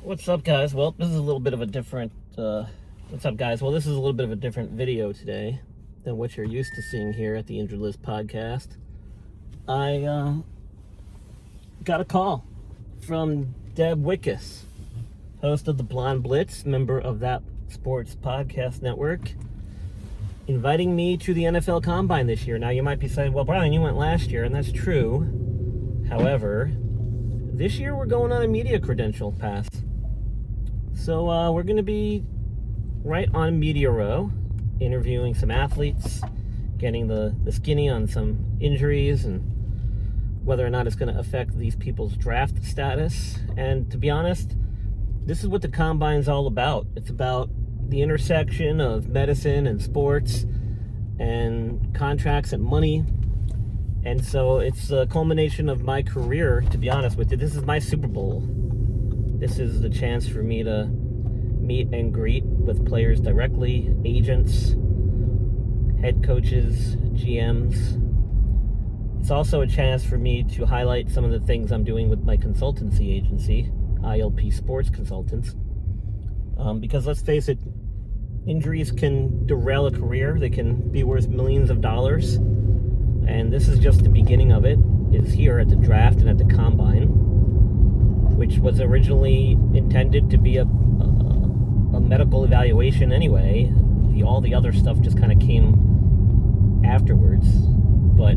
What's up, guys? Well, this is a little bit of a different what's up, guys? Well, this is a little bit of a different video today than what you're used to seeing here at the Injured List podcast. I got a call from Deb Wickus, host of the Blonde Blitz, member of that sports podcast network, inviting me to the NFL Combine this year. Now, you might be saying, well, Brian, you went last year, and that's true. However, this year we're going on a media credential pass. So we're going to be right on Media Row, interviewing some athletes, getting the skinny on some injuries and whether or not it's going to affect these people's draft status. And to be honest, this is what the Combine's all about. It's about the intersection of medicine and sports and contracts and money. And so it's a culmination of my career, to be honest with you. This is my Super Bowl. This is the chance for me to meet and greet with players directly, agents, head coaches, GMs. It's also a chance for me to highlight some of the things I'm doing with my consultancy agency, ILP Sports Consultants. Because let's face it, injuries can derail a career. They can be worth millions of dollars. And this is just the beginning of it. It's here at the draft and at the Combine, which was originally intended to be a medical evaluation anyway. All the other stuff just kind of came afterwards. But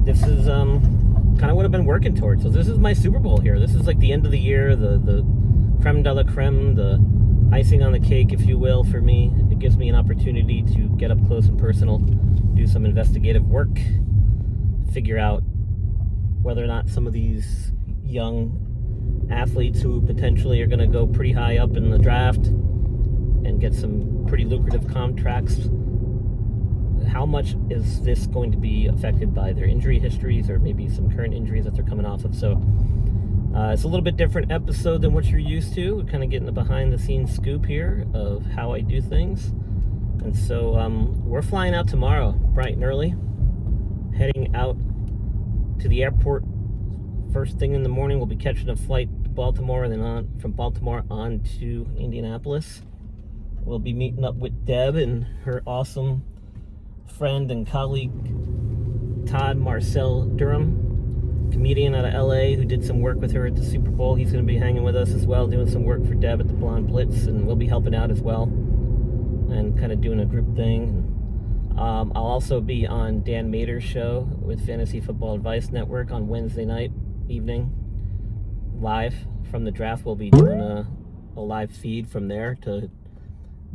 this is kind of what I've been working towards. So this is my Super Bowl here. This is like the end of the year, the creme de la creme, the icing on the cake, if you will, for me. It gives me an opportunity to get up close and personal, do some investigative work, figure out whether or not some of these young athletes who potentially are going to go pretty high up in the draft and get some pretty lucrative contracts, how much is this going to be affected by their injury histories or maybe some current injuries that they're coming off of. So it's a little bit different episode than what you're used to. We're kind of getting the behind the scenes scoop here of how I do things. And so we're flying out tomorrow, bright and early, heading out to the airport. First thing in the morning, we'll be catching a flight to Baltimore, and then from Baltimore on to Indianapolis. We'll be meeting up with Deb and her awesome friend and colleague, Todd Marcel Durham, comedian out of LA who did some work with her at the Super Bowl. He's going to be hanging with us as well, doing some work for Deb at the Blonde Blitz, and we'll be helping out as well and kind of doing a group thing. I'll also be on Dan Mader's show with Fantasy Football Advice Network on Wednesday night evening, live from the draft. We'll be doing a live feed from there to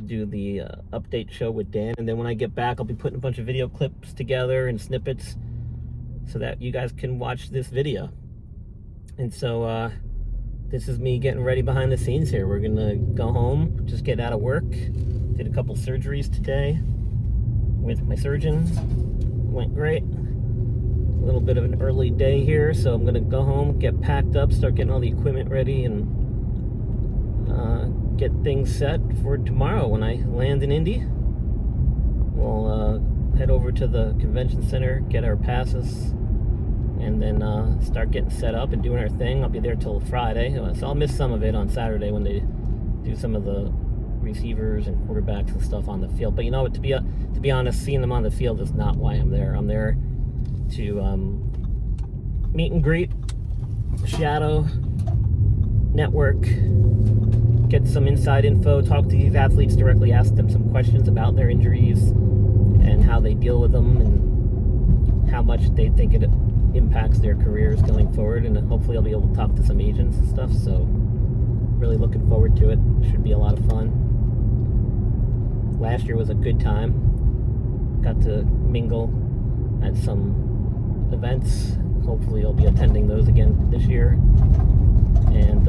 do the update show with Dan. And then when I get back, I'll be putting a bunch of video clips together and snippets so that you guys can watch this video. And so this is me getting ready behind the scenes here. We're gonna go home, just get out of work. Did a couple surgeries today with my surgeon. Went great. A little bit of an early day here, so I'm gonna go home, get packed up, start getting all the equipment ready, and get things set for tomorrow when I land in Indy. We'll head over to the convention center, get our passes, and then start getting set up and doing our thing. I'll be there till Friday, so I'll miss some of it on Saturday when they do some of the receivers and quarterbacks and stuff on the field. But you know what, to be honest, seeing them on the field is not why I'm there. I'm there to meet and greet, shadow, network, get some inside info, talk to these athletes directly, ask them some questions about their injuries and how they deal with them and how much they think it impacts their careers going forward. And hopefully I'll be able to talk to some agents and stuff. So really looking forward to it. Should be a lot of fun. Last year was a good time. Got to mingle at some events. Hopefully I'll be attending those again this year. And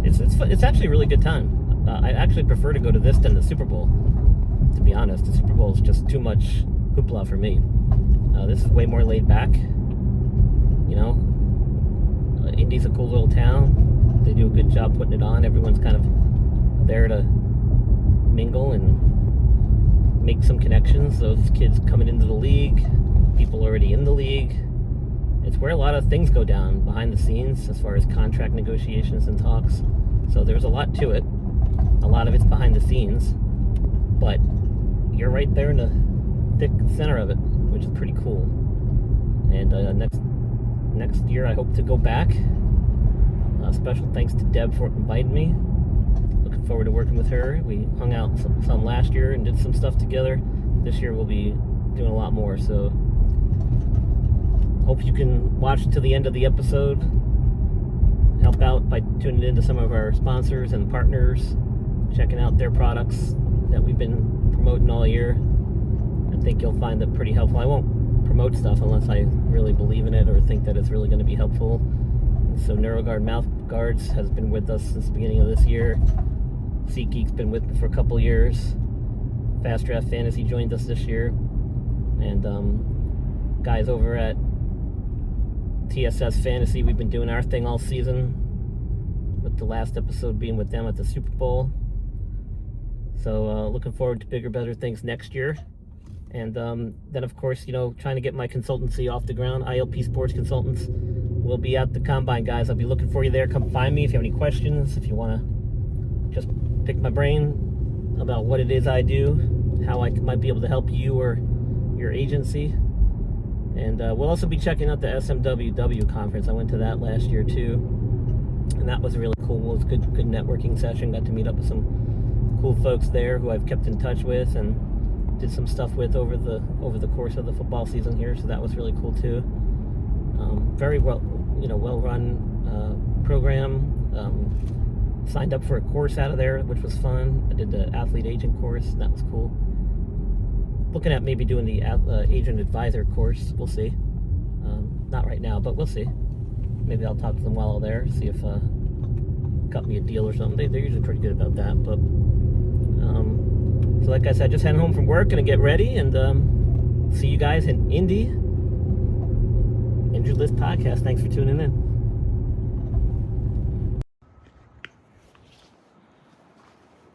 it's actually a really good time. I actually prefer to go to this than the Super Bowl, to be honest. The Super Bowl is just too much hoopla for me. This is way more laid back. You know, Indy's a cool little town. They do a good job putting it on. Everyone's kind of there to mingle and make some connections. Those kids coming into the league, people already in the league. It's where a lot of things go down behind the scenes as far as contract negotiations and talks. So there's a lot to it. A lot of it's behind the scenes, but you're right there in the thick center of it, which is pretty cool. And next year I hope to go back. Special thanks to Deb for inviting me. Looking forward to working with her. We hung out some last year and did some stuff together. This year we'll be doing a lot more, so hope you can watch to the end of the episode. Help out by tuning into some of our sponsors and partners, checking out their products that we've been promoting all year. I think you'll find that pretty helpful. I won't promote stuff unless I really believe in it or think that it's really going to be helpful. So NeuroGuard mouth guards has been with us since the beginning of this year. SeatGeek's been with me for a couple years. Fast Draft Fantasy joined us this year. And guys over at TSS Fantasy, we've been doing our thing all season, with the last episode being with them at the Super Bowl. So looking forward to bigger, better things next year. And then, of course, trying to get my consultancy off the ground. ILP Sports Consultants will be at the Combine, guys. I'll be looking for you there. Come find me if you have any questions, if you want to just pick my brain about what it is I do, how I might be able to help you or your agency. And we'll also be checking out the SMWW conference. I went to that last year too, and that was really cool. It was a good networking session. Got to meet up with some cool folks there who I've kept in touch with and did some stuff with over the course of the football season here. So that was really cool too. Very well-run program. Signed up for a course out of there, which was fun. I did the athlete agent course, and that was cool. Looking at maybe doing the agent advisor course. We'll see. Not right now, but we'll see. Maybe I'll talk to them while I'm there, see if got me a deal or something. They're usually pretty good about that. But so like I said, just heading home from work, gonna get ready and see you guys in Indy. Injured List Podcast. Thanks for tuning in.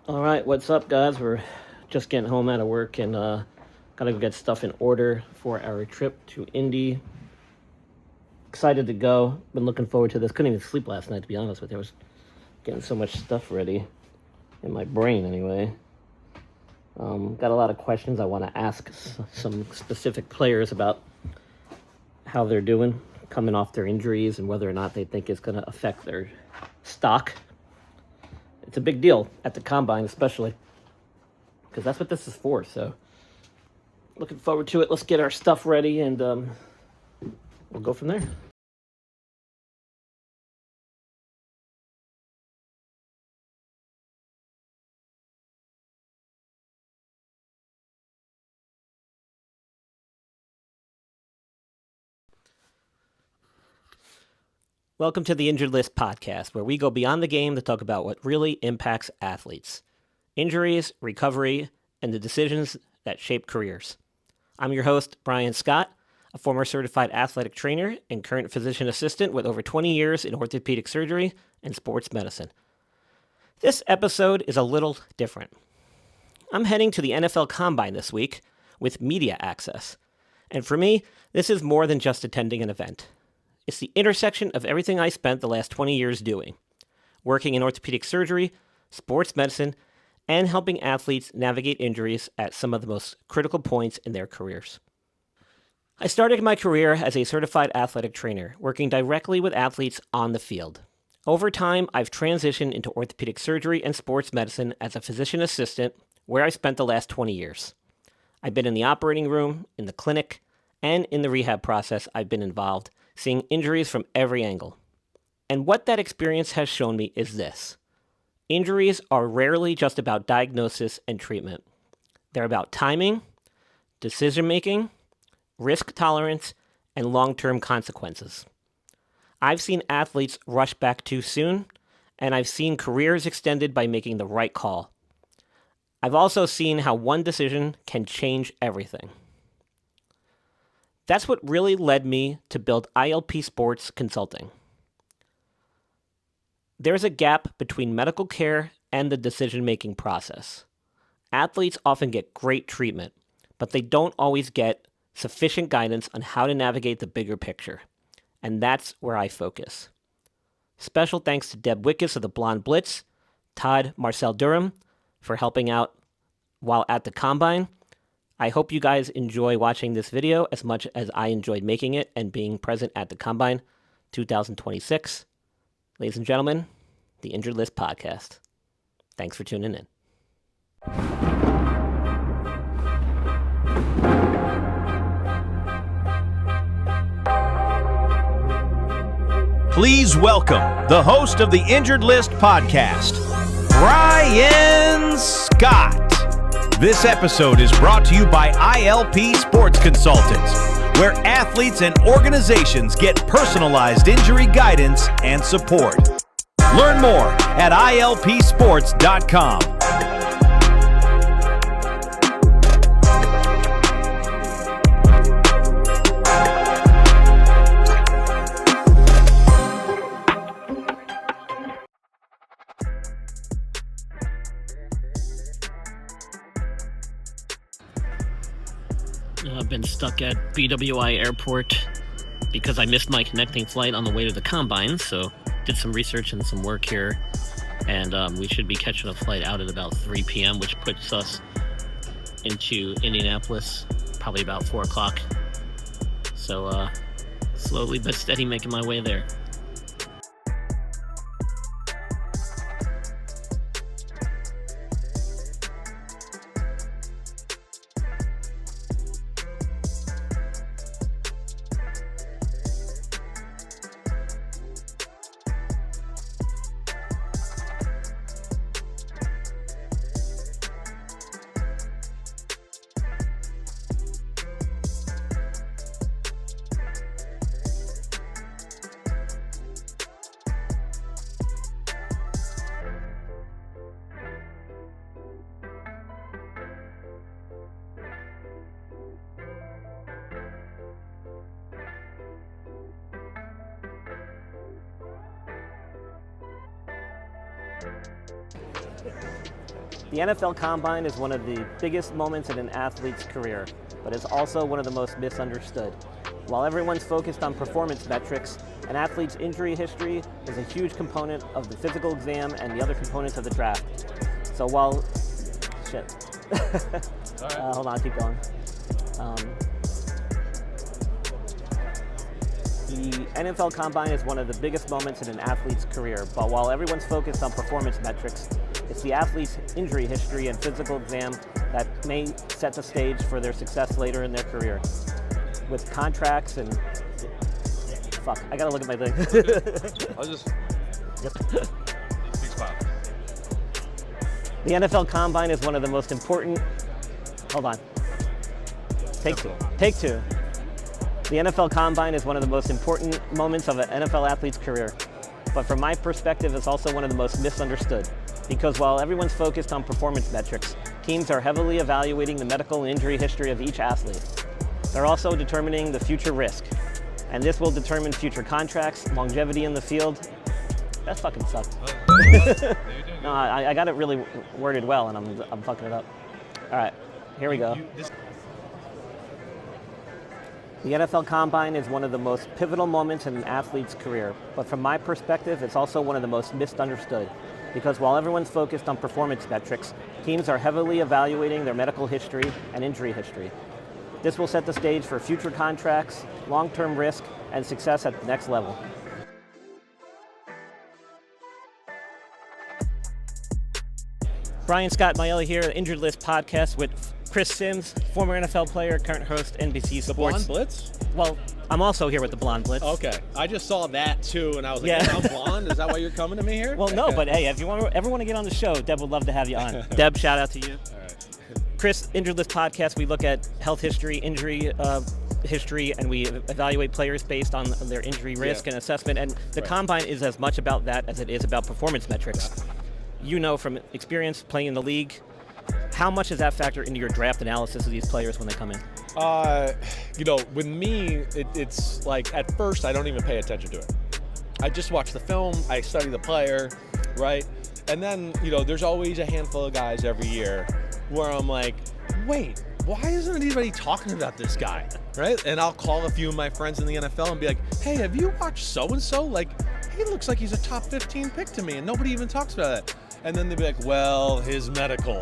All right, what's up, guys? We're just getting home out of work and gotta go get stuff in order for our trip to Indy. Excited to go. Been looking forward to this. Couldn't even sleep last night, to be honest with you. I was getting so much stuff ready in my brain anyway. Got a lot of questions I want to ask some specific players about how they're doing, coming off their injuries, and whether or not they think it's going to affect their stock. It's a big deal at the Combine, especially, because that's what this is for. So looking forward to it. Let's get our stuff ready, and we'll go from there. Welcome to the Injured List Podcast, where we go beyond the game to talk about what really impacts athletes. Injuries, recovery, and the decisions that shape careers. I'm your host, Brian Scott, a former certified athletic trainer and current physician assistant with over 20 years in orthopedic surgery and sports medicine. This episode is a little different. I'm heading to the NFL Combine this week with media access. And for me, this is more than just attending an event. It's the intersection of everything I spent the last 20 years doing, working in orthopedic surgery, sports medicine, and helping athletes navigate injuries at some of the most critical points in their careers. I started my career as a certified athletic trainer, working directly with athletes on the field. Over time, I've transitioned into orthopedic surgery and sports medicine as a physician assistant, where I spent the last 20 years. I've been in the operating room, in the clinic, and in the rehab process. I've been involved, seeing injuries from every angle. And what that experience has shown me is this. Injuries are rarely just about diagnosis and treatment. They're about timing, decision-making, risk tolerance, and long-term consequences. I've seen athletes rush back too soon, and I've seen careers extended by making the right call. I've also seen how one decision can change everything. That's what really led me to build ILP Sports Consulting. There's a gap between medical care and the decision-making process. Athletes often get great treatment, but they don't always get sufficient guidance on how to navigate the bigger picture. And that's where I focus. Special thanks to Deb Wickus of the Blonde Blitz, Todd Marcel Durham for helping out while at the Combine. I hope you guys enjoy watching this video as much as I enjoyed making it and being present at the Combine 2026. Ladies and gentlemen, the Injured List Podcast. Thanks for tuning in. Please welcome the host of the Injured List Podcast, Brian Scott. This episode is brought to you by ILP Sports Consultants, where athletes and organizations get personalized injury guidance and support. Learn more at ilpsports.com. I've been stuck at BWI Airport because I missed my connecting flight on the way to the Combine, so did some research and some work here, and we should be catching a flight out at about 3 p.m., which puts us into Indianapolis probably about 4 o'clock. So slowly but steady making my way there. The NFL Combine is one of the biggest moments in an athlete's career, but it's also one of the most misunderstood. While everyone's focused on performance metrics, an athlete's injury history is a huge component of the physical exam and the other components of the draft. So while, shit. Hold on, keep going. The NFL Combine is one of the biggest moments in an athlete's career, but while everyone's focused on performance metrics, it's the athlete's injury history and physical exam that may set the stage for their success later in their career. With contracts and... Fuck, I gotta look at my thing. I'll just... The NFL Combine is one of the most important... Hold on. Take two. The NFL Combine is one of the most important moments of an NFL athlete's career. But from my perspective, it's also one of the most misunderstood. Because while everyone's focused on performance metrics, teams are heavily evaluating the medical and injury history of each athlete. They're also determining the future risk. And this will determine future contracts, longevity in the field. That fucking sucked. No, I got it really worded well, and I'm fucking it up. All right, here we go. The NFL Combine is one of the most pivotal moments in an athlete's career, but from my perspective, it's also one of the most misunderstood. Because while everyone's focused on performance metrics, teams are heavily evaluating their medical history and injury history. This will set the stage for future contracts, long-term risk, and success at the next level. Brian Scott Maielli here, Injured List Podcast with Chris Sims, former NFL player, current host, NBC Sports. The Blonde Blitz? Well, I'm also here with the Blonde Blitz. Okay. I just saw that too, and I was like, yeah. I'm blonde? Is that why you're coming to me here? Well, no, but hey, if you ever want to get on the show, Deb would love to have you on. Deb, shout out to you. All right. Chris, Injured List Podcast, we look at health history, injury history, and we evaluate players based on their injury risk and assessment. And the Combine is as much about that as it is about performance metrics. Yeah. You know from experience playing in the league, how much does that factor into your draft analysis of these players when they come in? With me, it's like at first I don't even pay attention to it. I just watch the film, I study the player, right? And then, there's always a handful of guys every year where I'm like, wait, why isn't anybody talking about this guy, right? And I'll call a few of my friends in the NFL and be like, hey, have you watched so-and-so? Like, he looks like he's a top 15 pick to me, and nobody even talks about it. And then they'd be like, well, his medical.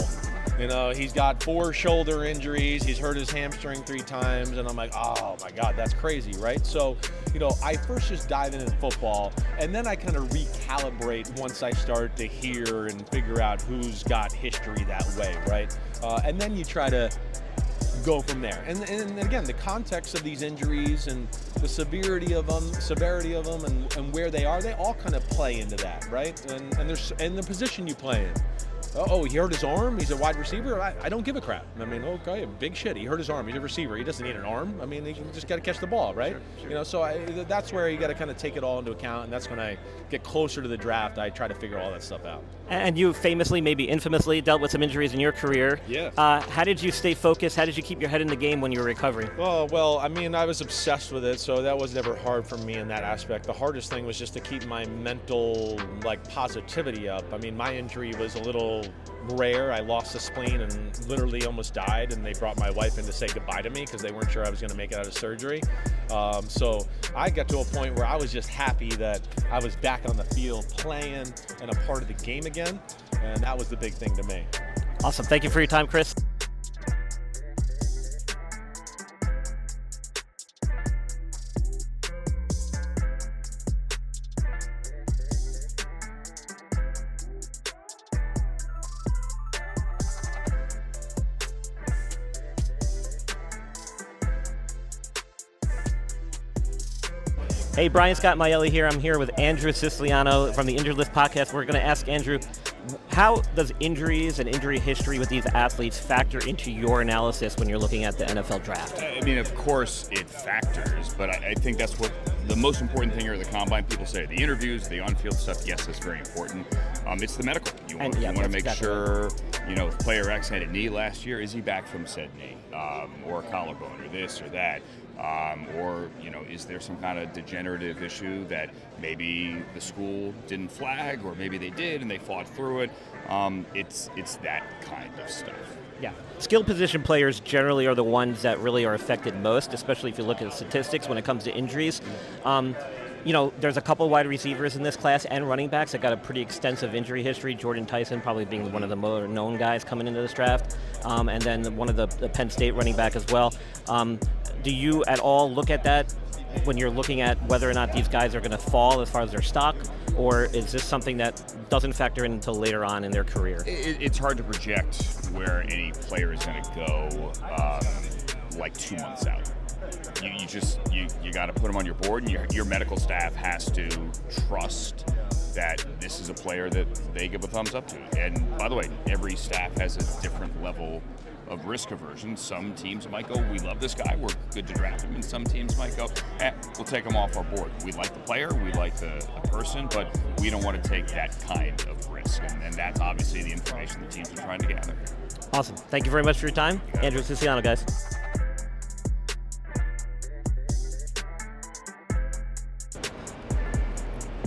He's got 4 shoulder injuries. He's hurt his hamstring 3 times. And I'm like, oh my God, that's crazy, right? So, I first just dive into football, and then I kind of recalibrate once I start to hear and figure out who's got history that way, right? And then you try to go from there. And again, the context of these injuries and the severity of them and where they are, they all kind of play into that, right? And the position you play in. Oh, he hurt his arm? He's a wide receiver? I don't give a crap. I mean, okay, big shit. He hurt his arm. He's a receiver. He doesn't need an arm. I mean, he just got to catch the ball, right? Sure. So that's where you got to kind of take it all into account, and that's when I get closer to the draft, I try to figure all that stuff out. And you famously, maybe infamously, dealt with some injuries in your career. Yeah. How did you stay focused? How did you keep your head in the game when you were recovering? Well, I mean, I was obsessed with it, so that was never hard for me in that aspect. The hardest thing was just to keep my mental, positivity up. I mean, my injury was a little rare. I lost the spleen and literally almost died, and they brought my wife in to say goodbye to me because they weren't sure I was going to make it out of surgery. So I got to a point where I was just happy that I was back on the field playing and a part of the game again, and that was the big thing to me. Awesome. Thank you for your time, Chris. Hey, Brian Scott Maielli here. I'm here with Andrew Siciliano from the Injured List podcast. We're going to ask Andrew, how does injuries and injury history with these athletes factor into your analysis when you're looking at the NFL draft? I mean, of course it factors, but I think that's what the most important thing here at the Combine. People say the interviews, the on-field stuff, yes, that's very important. It's the medical. You want to make sure, if player X had a knee last year, is he back from said knee? Or collarbone, or this or that? Or is there some kind of degenerative issue that maybe the school didn't flag, or maybe they did and they fought through it? It's that kind of stuff. Yeah. Skill position players generally are the ones that really are affected most, especially if you look at the statistics when it comes to injuries. There's a couple wide receivers in this class and running backs that got a pretty extensive injury history. Jordan Tyson probably being one of the more known guys coming into this draft, and then one of the Penn State running back as well. Do you at all look at that when you're looking at whether or not these guys are going to fall as far as their stock, or is this something that doesn't factor in until later on in their career? It's hard to project where any player is going to go 2 months out. You got to put them on your board, and your medical staff has to trust that this is a player that they give a thumbs up to. And by the way, every staff has a different level of risk aversion. Some teams might go, we love this guy, we're good to draft him, and some teams might go, we'll take him off our board. We like the player, we like the person, but we don't want to take that kind of risk. And that's obviously the information the teams are trying to gather. Awesome. Thank you very much for your time. Andrew Siciliano, guys.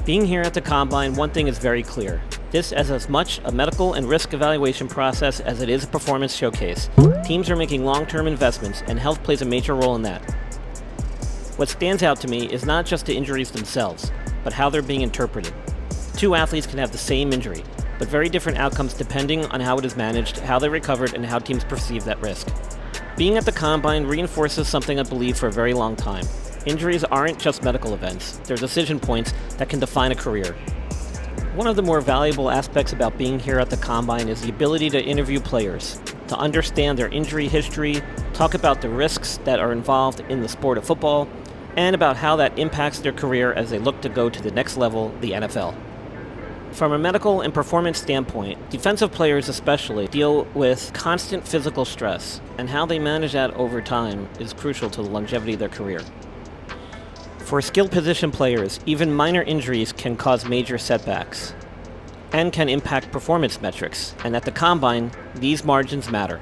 Being here at the Combine, one thing is very clear. This is as much a medical and risk evaluation process as it is a performance showcase. Teams are making long-term investments, and health plays a major role in that. What stands out to me is not just the injuries themselves, but how they're being interpreted. 2 athletes can have the same injury, but very different outcomes depending on how it is managed, how they recovered, and how teams perceive that risk. Being at the Combine reinforces something I believe for a very long time. Injuries aren't just medical events. They're decision points that can define a career. One of the more valuable aspects about being here at the Combine is the ability to interview players, to understand their injury history, talk about the risks that are involved in the sport of football, and about how that impacts their career as they look to go to the next level, the NFL. From a medical and performance standpoint, defensive players especially deal with constant physical stress, and how they manage that over time is crucial to the longevity of their career. For skilled position players, even minor injuries can cause major setbacks and can impact performance metrics, and at the Combine, these margins matter.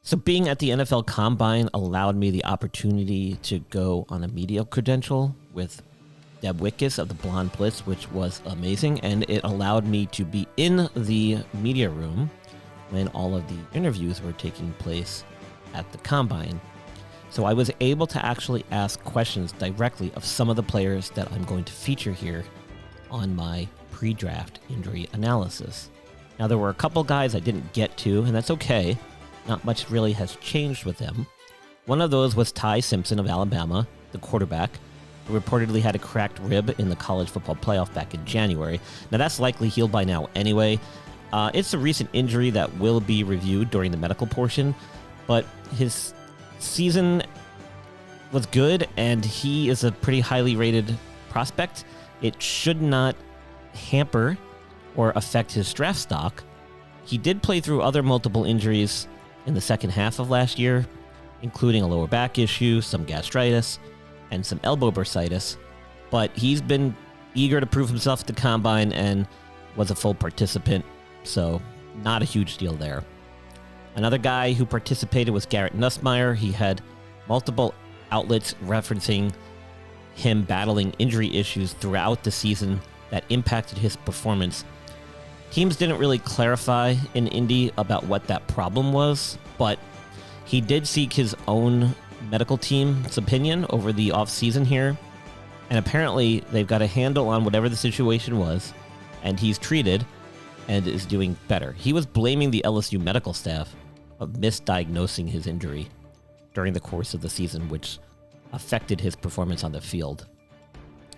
So being at the NFL Combine allowed me the opportunity to go on a media credential with Deb Wickus of the Blonde Blitz, which was amazing, and it allowed me to be in the media room when all of the interviews were taking place at the Combine. So I was able to actually ask questions directly of some of the players that I'm going to feature here on my pre-draft injury analysis. Now, there were a couple guys I didn't get to, and that's okay. Not much really has changed with them. One of those was Ty Simpson of Alabama, the quarterback, who reportedly had a cracked rib in the college football playoff back in January. Now, that's likely healed by now anyway. It's a recent injury that will be reviewed during the medical portion, but his season was good, and he is a pretty highly rated prospect. It should not hamper or affect his draft stock. He did play through other multiple injuries in the second half of last year, including a lower back issue, some gastritis, and some elbow bursitis, but he's been eager to prove himself at the Combine and was a full participant, so not a huge deal there. Another guy who participated was Garrett Nussmeier. He had multiple outlets referencing him battling injury issues throughout the season that impacted his performance. Teams didn't really clarify in Indy about what that problem was, but he did seek his own medical team's opinion over the offseason here, and apparently they've got a handle on whatever the situation was, and he's treated and is doing better. He was blaming the LSU medical staff of misdiagnosing his injury during the course of the season, which affected his performance on the field.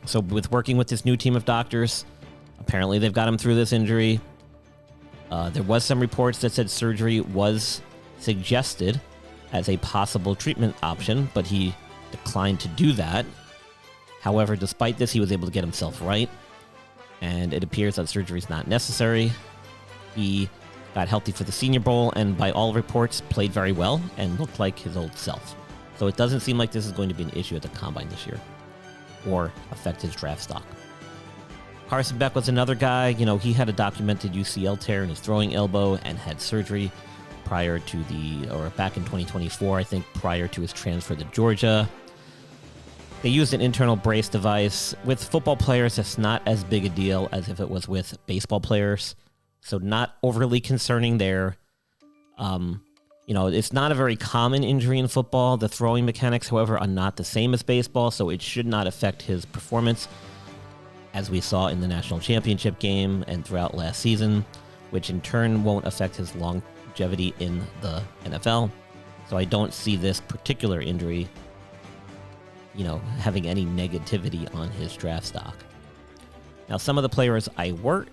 So with working with this new team of doctors, apparently they've got him through this injury. There was some reports that said surgery was suggested as a possible treatment option, but he declined to do that. However, despite this, he was able to get himself right, and it appears that surgery is not necessary. He got healthy for the Senior Bowl, and by all reports, played very well and looked like his old self. So it doesn't seem like this is going to be an issue at the Combine this year or affect his draft stock. Carson Beck was another guy. He had a documented UCL tear in his throwing elbow and had surgery back in 2024, I think, prior to his transfer to Georgia. They used an internal brace device. With football players, it's not as big a deal as if it was with baseball players. So not overly concerning there. It's not a very common injury in football. The throwing mechanics, however, are not the same as baseball, so it should not affect his performance, as we saw in the national championship game and throughout last season, which in turn won't affect his longevity in the NFL. So I don't see this particular injury, having any negativity on his draft stock. Now, some of the players I were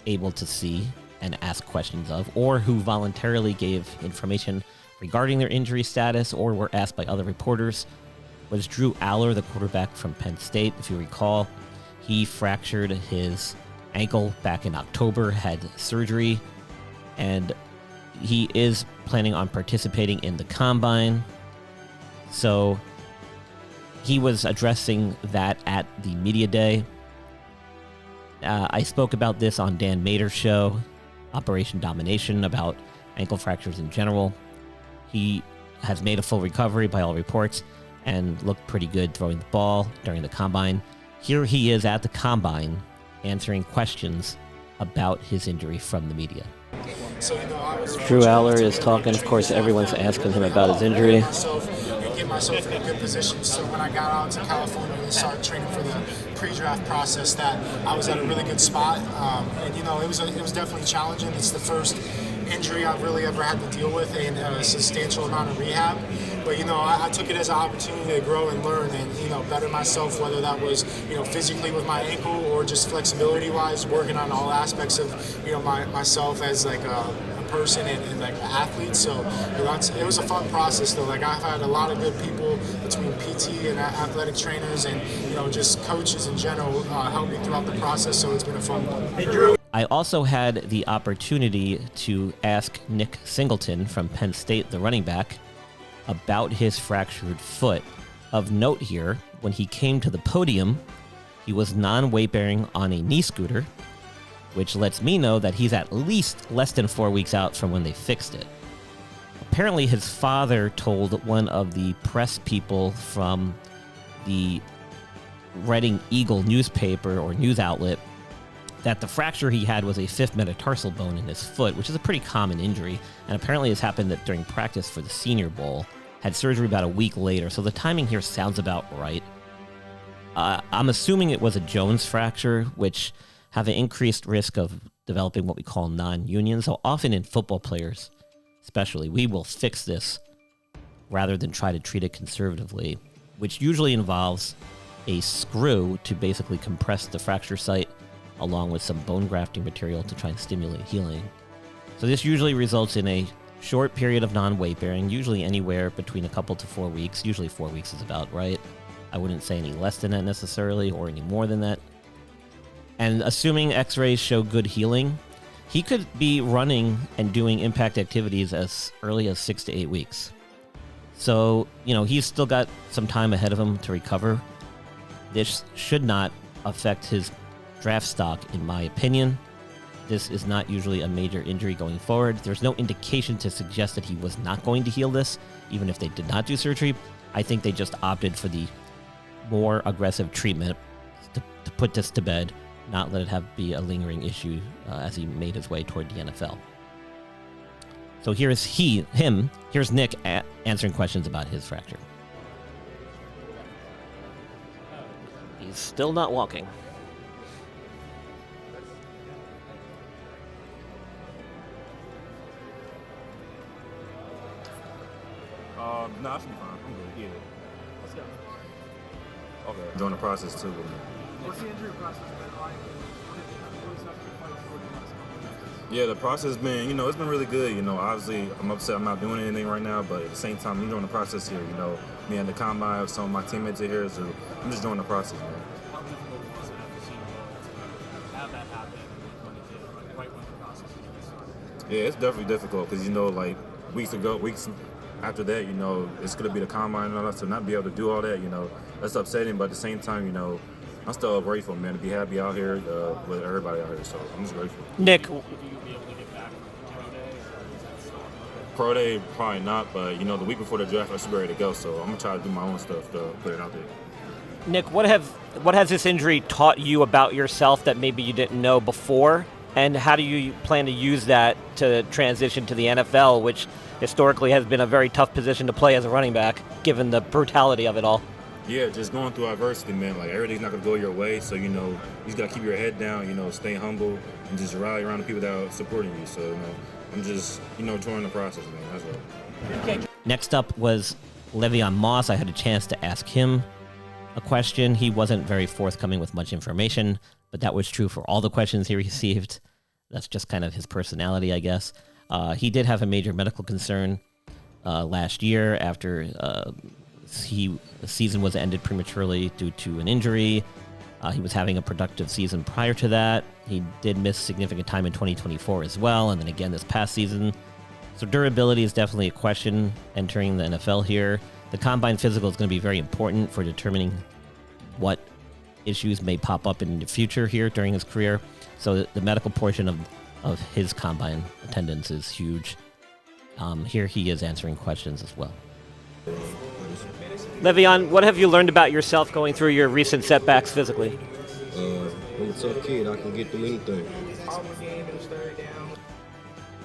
able to see and ask questions of, or who voluntarily gave information regarding their injury status or were asked by other reporters, was Drew Aller, the quarterback from Penn State. If you recall, he fractured his ankle back in October, had surgery, and he is planning on participating in the Combine. So he was addressing that at the media day. I spoke about this on Dan Mader's show, Operation Domination, about ankle fractures in general. He has made a full recovery by all reports and looked pretty good throwing the ball during the Combine. Here he is at the Combine answering questions about his injury from the media. Drew Aller is talking. Of course, everyone's asking him about his injury. Get myself in a good position, so when I got out to California and started training for the pre-draft process, that I was at a really good spot. And it was definitely challenging. It's the first injury I've really ever had to deal with in a substantial amount of rehab. But I took it as an opportunity to grow and learn and better myself, whether that was physically with my ankle or just flexibility-wise, working on all aspects of myself as like a person and like an athlete. So it was a fun process though. Like I've had a lot of good people between PT and athletic trainers and just coaches in general help me throughout the process. So it's been a fun one. I also had the opportunity to ask Nick Singleton from Penn State, the running back, about his fractured foot. Of note here, when he came to the podium, he was non-weight bearing on a knee scooter, which lets me know that he's at least less than 4 weeks out from when they fixed it. apparently his father told one of the press people from the Reading Eagle newspaper or news outlet that the fracture he had was a fifth metatarsal bone in his foot, which is a pretty common injury, and apparently has happened that during practice for the Senior Bowl. Had surgery about a week later, so the timing here sounds about right. I'm assuming it was a Jones fracture, which have an increased risk of developing what we call non-union. So often in football players, especially, we will fix this rather than try to treat it conservatively, which usually involves a screw to basically compress the fracture site along with some bone grafting material to try and stimulate healing. So this usually results in a short period of non-weight bearing, usually anywhere between a couple to 4 weeks. Usually 4 weeks is about right. I wouldn't say any less than that necessarily, or any more than that. And assuming x-rays show good healing, he could be running and doing impact activities as early as 6 to 8 weeks. So, he's still got some time ahead of him to recover. This should not affect his draft stock, in my opinion. This is not usually a major injury going forward. There's no indication to suggest that he was not going to heal this, even if they did not do surgery. I think they just opted for the more aggressive treatment to put this to bed, not let it be a lingering issue as he made his way toward the NFL. So here's here's Nick answering questions about his fracture. He's still not walking. No, I should be fine. I'm good. Yeah. Let's go. Okay. During the process too. What's the injury process been like? Yeah, the process has been, it's been really good. Obviously, I'm upset I'm not doing anything right now, but at the same time, I'm doing the process here. Me and the combine, some of my teammates are here, so I'm just doing the process, man. How difficult was it at the Senior Bowl to have that happen right when the process is started? Yeah, it's definitely difficult because, weeks after that, it's going to be the combine and all that, so not be able to do all that, that's upsetting, but at the same time, I'm still grateful, man, to be happy out here with everybody out here, so I'm just grateful. Nick, Will you be able to get back for Pro Day, or is that still? Pro Day, probably not, but, the week before the draft, I should be ready to go, so I'm going to try to do my own stuff to put it out there. Nick, what has this injury taught you about yourself that maybe you didn't know before? And how do you plan to use that to transition to the NFL, which historically has been a very tough position to play as a running back, given the brutality of it all? Yeah, just going through adversity, man. Everything's not going to go your way, so, you just got to keep your head down, stay humble, and just rally around the people that are supporting you. So, I'm just, enjoying the process, man. That's all. Next up was Le'Veon Moss. I had a chance to ask him a question. He wasn't very forthcoming with much information, but that was true for all the questions he received. That's just kind of his personality, I guess. He did have a major medical concern last year after the season was ended prematurely due to an injury. He was having a productive season prior to that. He did miss significant time in 2024 as well, and then again this past season. So durability is definitely a question entering the NFL here. The combine physical is going to be very important for determining what issues may pop up in the future here during his career. So the medical portion of his combine attendance is huge. Here he is answering questions as well. Le'Veon, what have you learned about yourself going through your recent setbacks physically? I'm a tough kid. I can get through anything.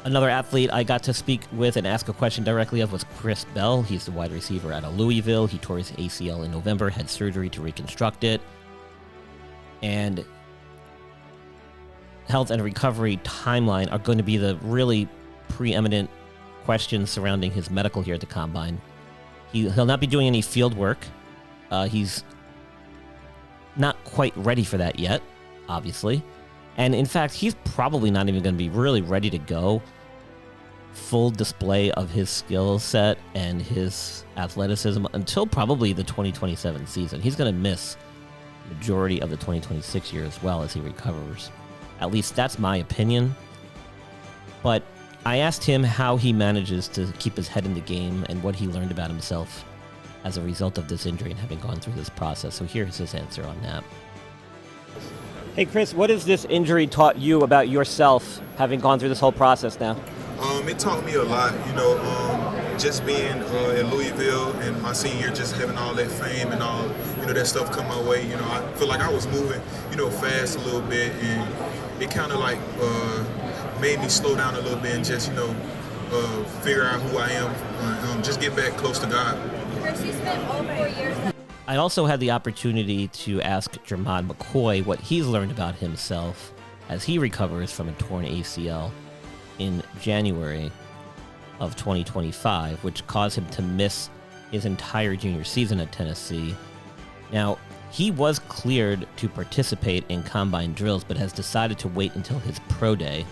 Another athlete I got to speak with and ask a question directly of was Chris Bell. He's the wide receiver out of Louisville. He tore his ACL in November, had surgery to reconstruct it. And health and recovery timeline are going to be the really preeminent questions surrounding his medical here at the Combine. He'll not be doing any field work. He's not quite ready for that yet, obviously. And in fact, he's probably not even going to be really ready to go full display of his skill set and his athleticism until probably the 2027 season. He's going to miss the majority of the 2026 year as well as he recovers. At least that's my opinion. But I asked him how he manages to keep his head in the game and what he learned about himself as a result of this injury and having gone through this process. So here's his answer on that. Hey, Chris, what has this injury taught you about yourself, having gone through this whole process now? It taught me a lot. just being at Louisville and my senior year, just having all that fame and all, that stuff come my way, I feel like I was moving, fast a little bit, and it kind of like made me slow down a little bit and just, figure out who I am, just get back close to God. Chris, you spent all 4 years. I also had the opportunity to ask Jermod McCoy what he's learned about himself as he recovers from a torn ACL in January of 2025, which caused him to miss his entire junior season at Tennessee. Now, he was cleared to participate in combine drills, but has decided to wait until his pro day.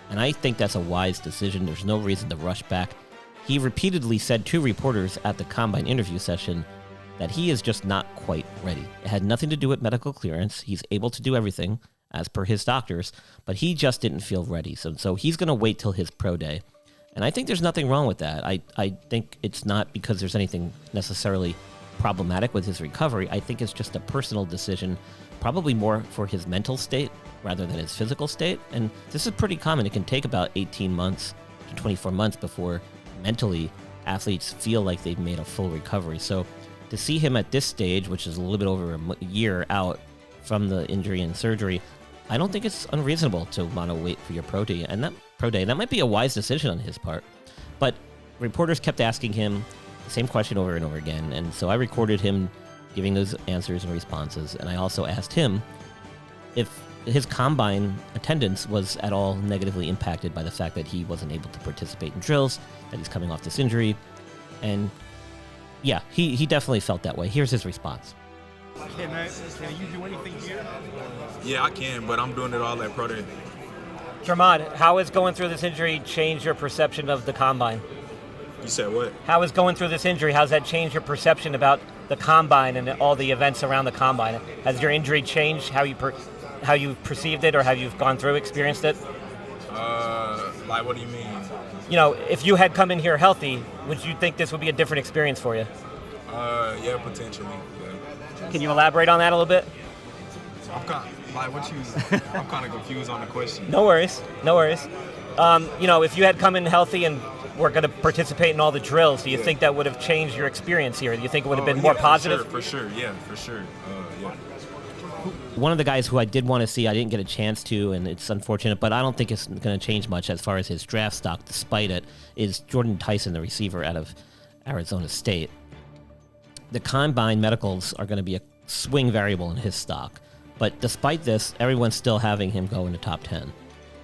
And I think that's a wise decision. There's no reason to rush back. He repeatedly said to reporters at the combine interview session that he is just not quite ready. It had nothing to do with medical clearance. He's able to do everything as per his doctors, but he just didn't feel ready. So he's going to wait till his pro day. And I think there's nothing wrong with that. I think it's not because there's anything necessarily problematic with his recovery. I think it's just a personal decision, probably more for his mental state rather than his physical state. And this is pretty common. It can take about 18 months to 24 months before mentally athletes feel like they've made a full recovery. So to see him at this stage, which is a little bit over a year out from the injury and surgery, I don't think it's unreasonable to want to wait for your pro day. And that might be a wise decision on his part. But reporters kept asking him the same question over and over again. And so I recorded him giving those answers and responses. And I also asked him if his combine attendance was at all negatively impacted by the fact that he wasn't able to participate in drills, that he's coming off this injury. And yeah, he definitely felt that way. Here's his response. Can you do anything here? Yeah, I can, but I'm doing it all at pro day. Jermod, how has going through this injury changed your perception of the combine? You said what? How has going through this injury, how's that changed your perception about the combine and all the events around the combine? Has your injury changed how you perceived it or how you've gone through, experienced it? Like, what do you mean? If you had come in here healthy, would you think this would be a different experience for you? Yeah, potentially. Yeah. Can you elaborate on that a little bit? I'm kind of confused on the question. No worries. If you had come in healthy and were going to participate in all the drills, do you think that would have changed your experience here? Do you think it would have been more positive? For sure. Yeah. One of the guys who I did want to see, I didn't get a chance to, and it's unfortunate, but I don't think it's going to change much as far as his draft stock, despite it, is Jordan Tyson, the receiver out of Arizona State. The combine medicals are going to be a swing variable in his stock, but despite this, everyone's still having him go in the top 10.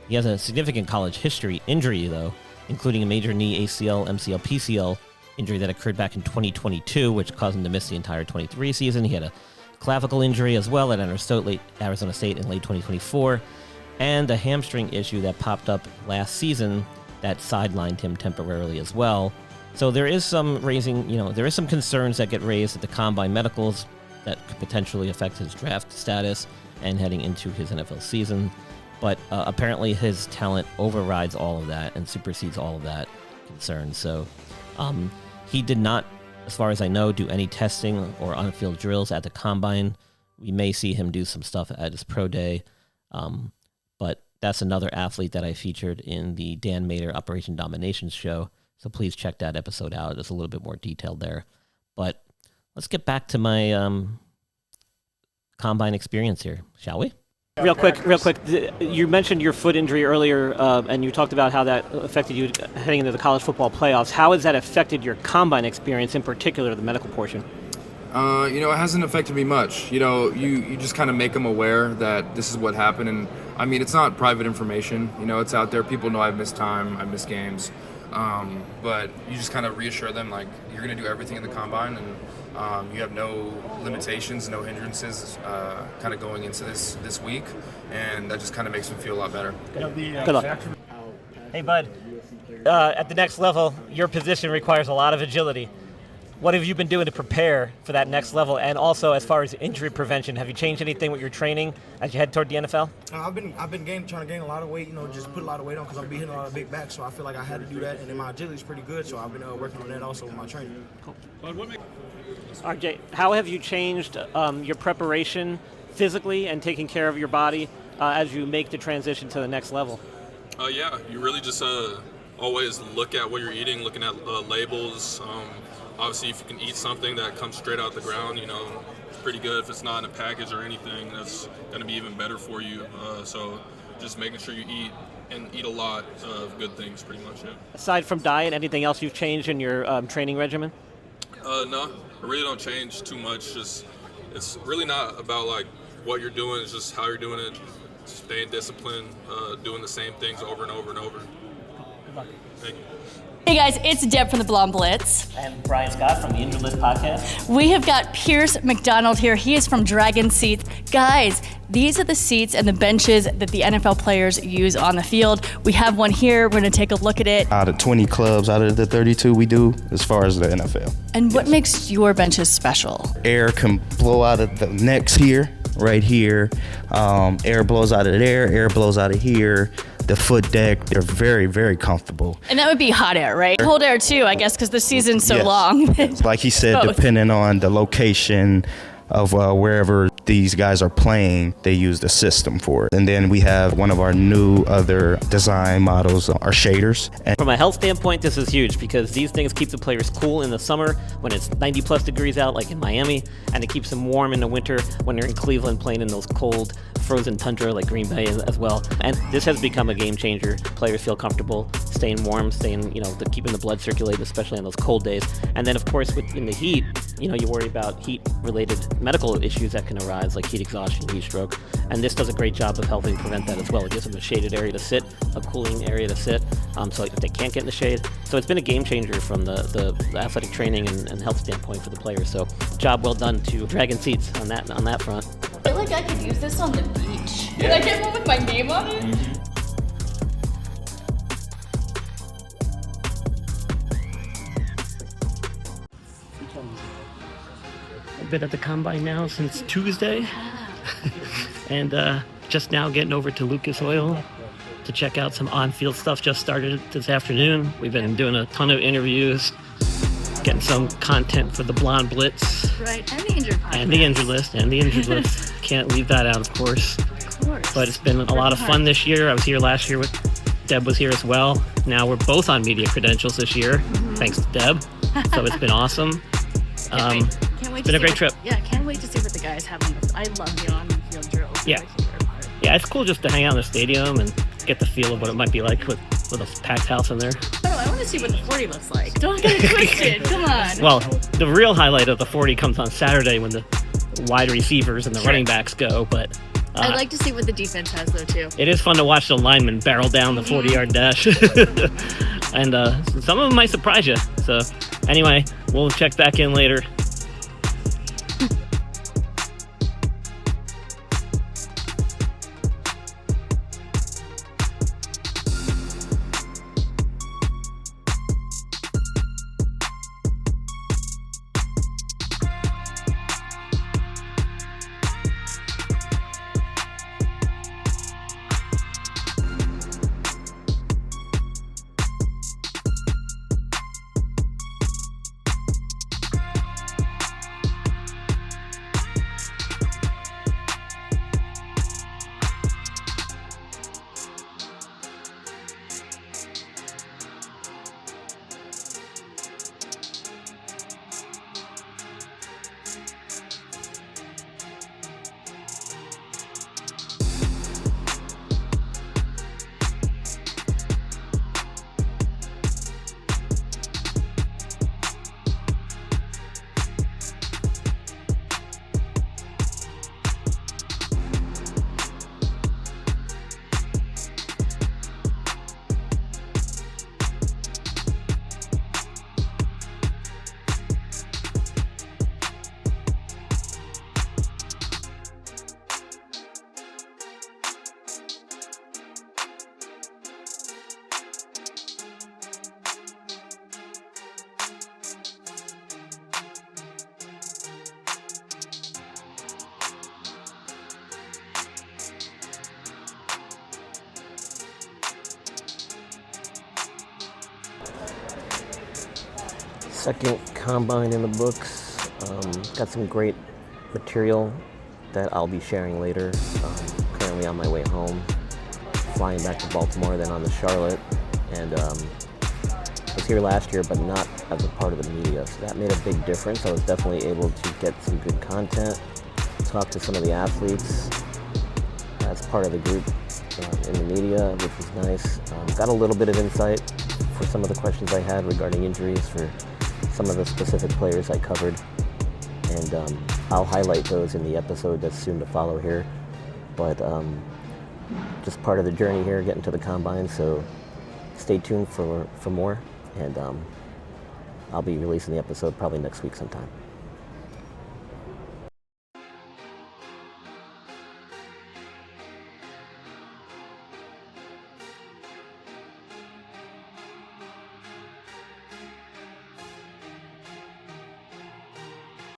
He has a significant college history injury, though, including a major knee ACL, MCL, PCL injury that occurred back in 2022, which caused him to miss the entire 23 season. He had a clavicle injury as well at Arizona State in late 2024, and a hamstring issue that popped up last season that sidelined him temporarily as well. So there is some concerns that get raised at the combine medicals that could potentially affect his draft status and heading into his NFL season. But apparently his talent overrides all of that and supersedes all of that concern. So he did not, as far as I know, do any testing or on-field drills at the combine. We may see him do some stuff at his pro day. But that's another athlete that I featured in the Dan Mader Operation Dominations show. So please check that episode out. It's a little bit more detailed there. But let's get back to my combine experience here, shall we? Real quick. You mentioned your foot injury earlier, and you talked about how that affected you heading into the college football playoffs. How has that affected your combine experience, in particular the medical portion? It hasn't affected me much. You just kind of make them aware that this is what happened. And, I mean, it's not private information. It's out there. People know I've missed time. I've missed games. But you just kind of reassure them, like, you're going to do everything in the combine, and you have no limitations, no hindrances kind of going into this week, and that just kind of makes them feel a lot better. Good luck. Hey, bud. At the next level, your position requires a lot of agility. What have you been doing to prepare for that next level? And also, as far as injury prevention, have you changed anything with your training as you head toward the NFL? I've been trying to gain a lot of weight, just put a lot of weight on because I've been hitting a lot of big backs, so I feel like I had to do that. And then my agility is pretty good, so I've been working on that also with my training. Cool. RJ, how have you changed your preparation physically and taking care of your body as you make the transition to the next level? You really just always look at what you're eating, looking at labels. Obviously, if you can eat something that comes straight out the ground, it's pretty good. If it's not in a package or anything, that's going to be even better for you. So just making sure you eat a lot of good things, pretty much. Yeah. Aside from diet, anything else you've changed in your training regimen? No, I really don't change too much. It's really not about like what you're doing. It's just how you're doing it. Staying disciplined, doing the same things over and over and over. Good luck. Thank you. Hey guys, it's Deb from the Blonde Blitz. And Brian Scott from the Injured List podcast. We have got Pierce McDonald here. He is from Dragon Seats. Guys, these are the seats and the benches that the NFL players use on the field. We have one here. We're going to take a look at it. Out of 20 clubs, out of the 32 we do, as far as the NFL. And what makes your benches special? Air can blow out of the necks here, right here. Air blows out of there, air blows out of here. The foot deck, they're very, very comfortable. And that would be hot air, right? Cold air too, I guess, because the season's so long. Like he said, Both. depending on the location of wherever these guys are playing, they use the system for it. And then we have one of our new other design models, our shaders. And from a health standpoint, this is huge because these things keep the players cool in the summer when it's 90 plus degrees out, like in Miami, and it keeps them warm in the winter when they're in Cleveland playing in those cold, frozen tundra like Green Bay as well. And this has become a game changer. Players feel comfortable staying warm, keeping the blood circulating, especially on those cold days. And then, of course, in the heat, you worry about heat-related medical issues that can arise, like heat exhaustion, heat stroke. And this does a great job of helping prevent that as well. It gives them a shaded area to sit, a cooling area to sit, so if they can't get in the shade. So it's been a game changer from the athletic training and health standpoint for the players. So job well done to Dragon Seats on that front. I feel like I could use this on the beach. Can I get one with my name on it? I've been at the Combine now since Tuesday. And just now getting over to Lucas Oil to check out some on-field stuff. Just started this afternoon. We've been doing a ton of interviews, getting some content for the Blonde Blitz. Right, and the Injured podcast. And the Injured List. Can't leave that out, of course. Of course. But it's been a lot of fun this year. I was here last year Deb was here as well. Now we're both on media credentials this year, thanks to Deb. So it's been awesome. Can't wait it's been a great trip. Yeah, can't wait to see what the guys have on this. I love the on-field drills. Yeah. Yeah, it's cool just to hang out in the stadium and get the feel of what it might be like with a packed house in there. Oh, I want to see what the 40 looks like. Don't get it twisted. Come on. Well, the real highlight of the 40 comes on Saturday when the wide receivers and the running backs go, but I'd like to see what the defense has, though, too. It is fun to watch the linemen barrel down the 40-yard dash. And some of them might surprise you. So anyway, we'll check back in later. Second combine in the books. Got some great material that I'll be sharing later. Currently on my way home, flying back to Baltimore, then on to Charlotte, and was here last year, but not as a part of the media. So that made a big difference. I was definitely able to get some good content, talk to some of the athletes as part of the group in the media, which was nice. Got a little bit of insight for some of the questions I had regarding injuries for some of the specific players I covered. And I'll highlight those in the episode that's soon to follow here. But just part of the journey here, getting to the combine, so stay tuned for more. And I'll be releasing the episode probably next week sometime.